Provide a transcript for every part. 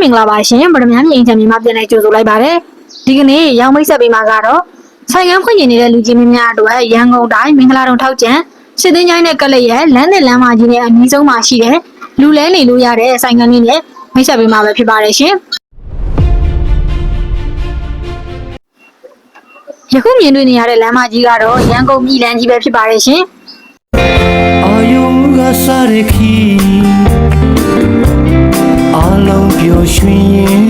မင်္ဂလာပါရှင်ဗရမ မြင့်အင်ချမ်းမြန်မာပြန်လည်ကြိုဆိုလိုက်ပါတယ်ဒီကနေ့ရောင်မိတ်ဆက်ပေးမှာကတော့ဆိုင်ကန်းဖွင့်နေတဲ့လူကြီးများအတွက်ရန်ကုန်တိုင်းမင်္ဂလာတုံထောက်ကျန်စစ်သေးချိုင်းနဲ့ကလစ်ရဲ့လမ်းသစ်လမ်းမကြီးနဲ့အနီးဆုံးမှာရှိတဲ့လူလဲနေလို့ရတဲ့ဆိုင်ကန်းလေးနဲ့မိတ်ဆက်ပေးမှာပဲဖြစ်ပါတယ်ရှင်ယခုမြင်တွေ့နေရတဲ့လမ်းမကြီးကတော့ရန်ကုန်ပြည်လမ်းကြီးပဲဖြစ်ပါတယ်ရှင်အာယုံကစားရခီအလုံးပျော်ရွှင်ရင်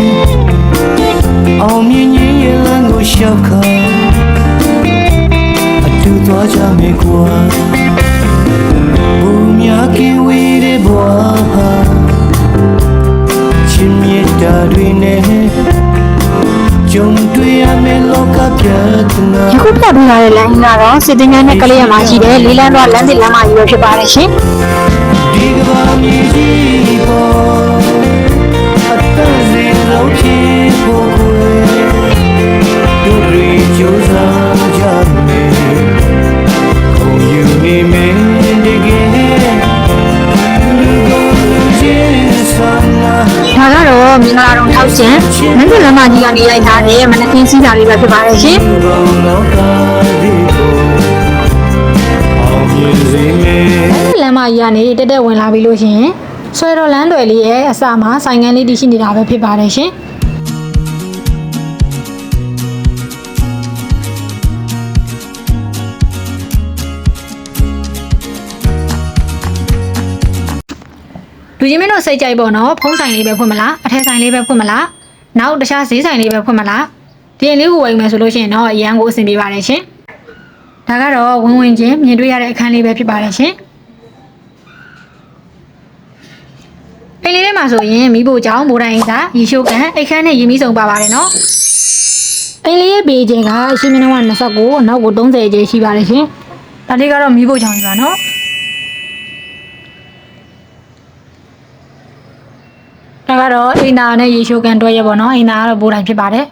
အောင်မြင်ရင်ရလန်းကိုရှောက်ခါအတူသွားကြမယ်ကွာဘုံများကင်းဝေးတဲ့ဘွားချစ်မြတ်တာတွေနဲ့ကြုံတွေ့ရမယ်လောကပြတ်နာယခုပြပေးလာတဲ့လမ်းကြီးကတော့စစ်သေးချိုင်းနဲ့ကလစ်ရဲ့မှာရှိတဲ့လေးလမ်းတော့လမ်းသစ်လမ်းမကြီးပဲဖြစ်ပါတယ်ရှင်ဒီကဘာမြေကြီးပေါ်အတန်စီလုံးဖြစ်ဖို့ကိုယ်တို့ကြိုးစားကြမယ်ခုံယူနေမယ်တကယ်လူကုန်ချင်းဆန္ဒဒါကတော့မင်္ဂလာတုံထောက်ကျန်မင်းတို့လမ်းမကြီးကနေရိုက်ထားတဲ့မနက်ခင်းစီးတာလေးပဲဖြစ်ပါတယ်ရှင်လမ်းမကြီးကနေတက်တက်ဝင်လာပြီလို့ရှိရင်ဆွဲတော်လမ်းတွေလေးရဲ့အစမှာဆိုင်ငန်းလေးတည်ရှိနေတာပဲဖြစ်ပါတယ်ရှင်လူကြီးမင်းတို့စိတ်ကြိုက်ပေါ့နော်ဖုံးဆိုင်လေးပဲဖွင့်မလားအထက်ဆိုင်လေးပဲဖွင့်မလားနောက်တခြားဈေးဆိုင်လေးပဲဖွင့်မလားဒီရင်လေးကိုဝယ်မယ်ဆိုလို့ရှိရင်တော့အရန်ကိုအဆင်ပြေပါတယ်ရှင်ဒါကတော့ဝင်ဝင်ချင်းမြင်တွေ့ရတဲ့အခန်းလေးပဲဖြစ်ပါတယ်ရှင်အိမ်လေးထဲမှာဆိုရင်မိဖို့ကြောင့်မိုးတိုင်းစာရီရှိုးကန်အိတ်ခမ်းနဲ့ရီမီစုံပါပါတယ်နော်အိမ်လေးရဲ့ပေကျကအရှိမင်းက29အနောက်ကို30ကျရှိပါတယ်ရှင်ဒါလေးကတော့မိဖို့ကြောင့်ကြီးပါနော်ဒါကတော့အိမ်နာနဲ့ရီရှိုးကန်တွဲရပေါ့နော်အိမ်နာကတော့မိုးတိုင်းဖြစ်ပါတယ်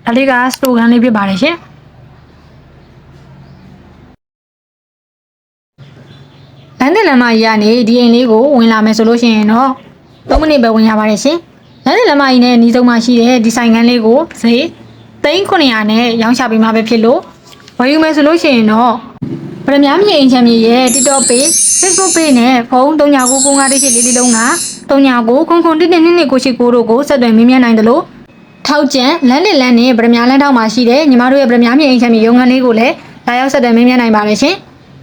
ဒါလေးကစတိုကန်လေးဖြစ်ပါတယ်ရှင်လမ်းသစ်လမ်းမကြီးကနေဒီအိမ်လေးကိုဝင်လာမယ်ဆိုလို့ရှိရင်တော့3မိနစ်ပဲဝင်ရပါတယ်ရှင်လမ်းသစ်လမ်းမကြီးနဲ့အနီးဆုံးမှာရှိတဲ့ဒီဆိုင်ကန်းလေးကိုဈေး3900နဲ့ရောင်းချပေးမှာပဲဖြစ်လို့ဝယ်ယူမယ်ဆိုလို့ရှိရင်တော့ဗရမ မြင့်အင်ချမ်းမြေရဲ့ TikTok page Facebook page နဲ့ဖုန်း39954844လုံးက3999112299တို့ကိုဆက်သွယ်မေးမြန်းနိုင်တယ်လို့ထောက်ကျန်လမ်းသစ်လမ်းနဲ့ဗရမ လမ်းထောက်မှာရှိတဲ့ညီမတို့ရဲ့ဗရမ မြင့်အင်ချမ်းမြေရုံးခန်းလေးကိုလည်းလာရောက်ဆက်သွယ်မေးမြန်းနိုင်ပါတယ်ရှင်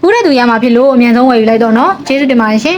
ဘူးတဲ့သူရမှာဖြစ်လို့အမြန်ဆုံးဝယ်ယူလိုက်တော့နော်ကျေးဇူးတင်ပါတယ်ရှင်